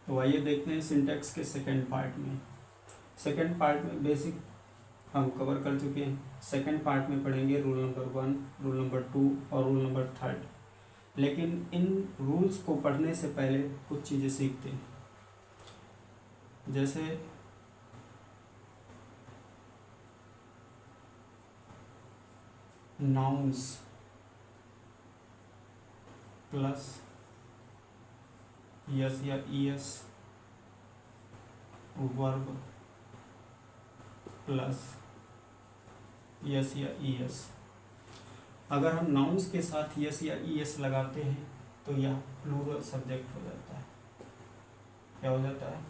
तो आइए देखते हैं सिंटैक्स के सेकंड पार्ट में। सेकंड पार्ट में बेसिक हम कवर कर चुके हैं। सेकंड पार्ट में पढ़ेंगे रूल नंबर 1, रूल नंबर 2 और रूल नंबर 3। लेकिन इन रूल्स को पढ़ने से पहले कुछ चीज़ें सीखते हैं, जैसे नाउन्स प्लस यस या ईएस, वर्ब प्लस यस या ईएस। अगर हम नाउन्स के साथ यस या ईएस लगाते हैं तो यह प्लूरल सब्जेक्ट हो जाता है। क्या हो जाता है?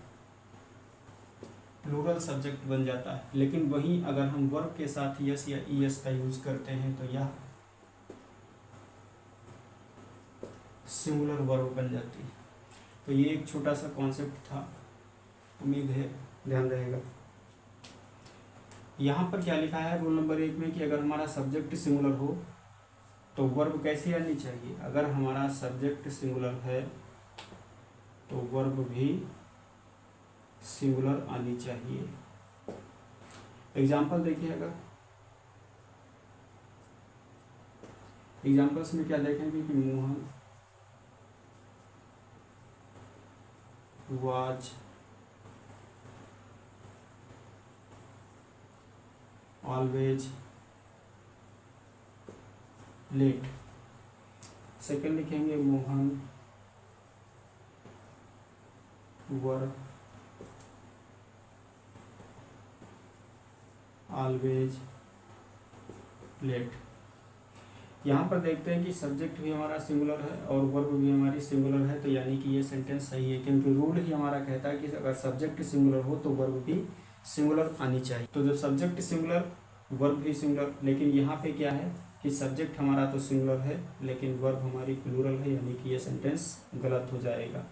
प्लूरल सब्जेक्ट बन जाता है। लेकिन वहीं अगर हम वर्ब के साथ यस या ईएस का यूज करते हैं तो यह सिंगुलर वर्ब बन जाती है। तो ये एक छोटा सा कॉन्सेप्ट था, उम्मीद है ध्यान रहेगा। यहाँ पर क्या लिखा है रूल नंबर 1 में कि अगर हमारा सब्जेक्ट सिंगुलर हो तो वर्ब कैसी आनी चाहिए? अगर हमारा सब्जेक्ट सिंगुलर है तो वर्ब भी सिंगुलर आनी चाहिए। एग्जाम्पल देखिए, अगर एग्जाम्पल्स में क्या देखेंगे कि Mohan was always late। Second लिखेंगे मोहन were always late। यहाँ पर देखते हैं कि सब्जेक्ट भी हमारा सिंगुलर है और वर्ब भी हमारी सिंगुलर है, तो यानी कि ये सेंटेंस सही है, क्योंकि रूल ही हमारा कहता है कि अगर सब्जेक्ट सिंगुलर हो तो वर्ब भी सिंगुलर आनी चाहिए। तो जब सब्जेक्ट सिंगुलर वर्ब भी सिंगुलर, लेकिन यहाँ पे क्या है कि सब्जेक्ट हमारा तो सिंगुलर है लेकिन वर्ब हमारी प्लूरल है, यानी कि ये सेंटेंस गलत हो जाएगा।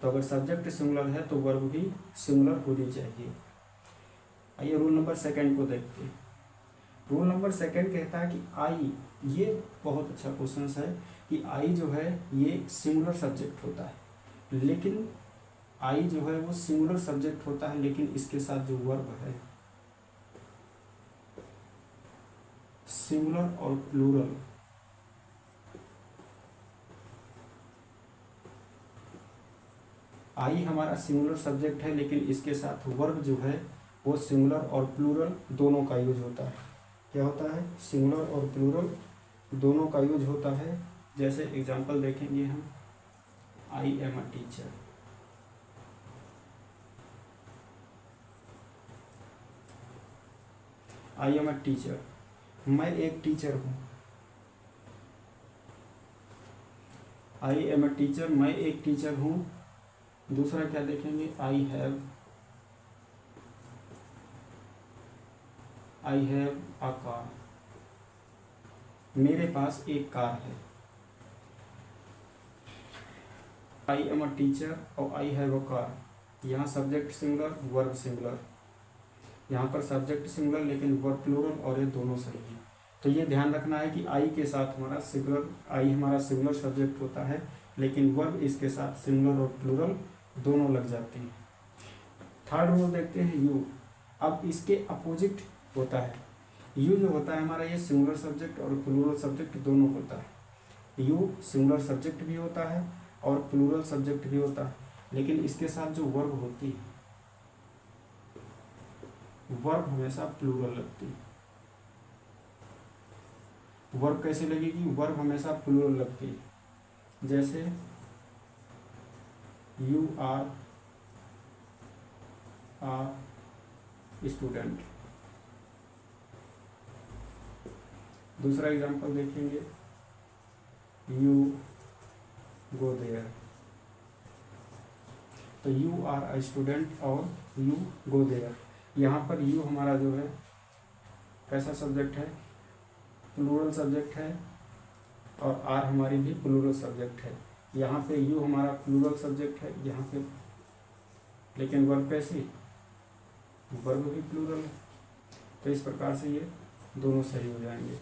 तो अगर सब्जेक्ट सिंगुलर है तो वर्ब भी सिंगुलर होनी चाहिए। आइए रूल नंबर 2 को देखते हैं। रूल नंबर 2 कहता है कि आई, ये बहुत अच्छा क्वेश्चन है कि आई जो है ये सिंगुलर सब्जेक्ट होता है, लेकिन आई जो है वो सिंगुलर सब्जेक्ट होता है, लेकिन इसके साथ जो वर्ब है सिंगुलर और प्लूरल, आई हमारा सिंगुलर सब्जेक्ट है लेकिन इसके साथ वर्ब जो है वो सिंगुलर और प्लूरल दोनों का यूज होता है। क्या होता है? सिंगुलर और प्लूरल दोनों का यूज होता है। जैसे एग्जांपल देखेंगे हम, I am a teacher. I am a teacher, मैं एक टीचर हूँ। आई एम अ टीचर, मैं एक टीचर हूँ। दूसरा क्या देखेंगे? आई हैव अ कार, मेरे पास एक कार है। आई एम अ टीचर और आई हैव अ कार, यहाँ सब्जेक्ट सिंगुलर वर्ब सिंगुलर, यहाँ पर सब्जेक्ट सिंगुलर लेकिन वर्ब प्लूरल, और ये दोनों सही है। तो ये ध्यान रखना है कि आई के साथ हमारा सिंगुलर, आई हमारा सिंगुलर सब्जेक्ट होता है लेकिन वर्ब इसके साथ सिंगुलर और प्लूरल दोनों लग जाते हैं। थर्ड रूल देखते हैं, यू। अब इसके अपोजिट होता है। यू जो होता है हमारा, ये सिंगुलर सब्जेक्ट और प्लूरल सब्जेक्ट दोनों होता है। यू सिंगुलर सब्जेक्ट भी होता है और प्लूरल सब्जेक्ट भी होता है, लेकिन इसके साथ जो वर्ब होती है वर्ब हमेशा प्लूरल लगती है। वर्ब कैसे लगेगी? वर्ब हमेशा प्लूरल लगती है। जैसे यू आर आ स्टूडेंट। दूसरा एग्जांपल देखेंगे, यू गो देयर। तो यू आर अ स्टूडेंट और यू गो देयर, यहाँ पर यू हमारा जो है कैसा सब्जेक्ट है? प्लूरल सब्जेक्ट है, और आर हमारी भी प्लूरल सब्जेक्ट है। यहाँ पे यू हमारा प्लूरल सब्जेक्ट है, यहाँ पे लेकिन वर्ब कैसी? वर्ब भी प्लूरल है। तो इस प्रकार से ये दोनों सही हो जाएंगे।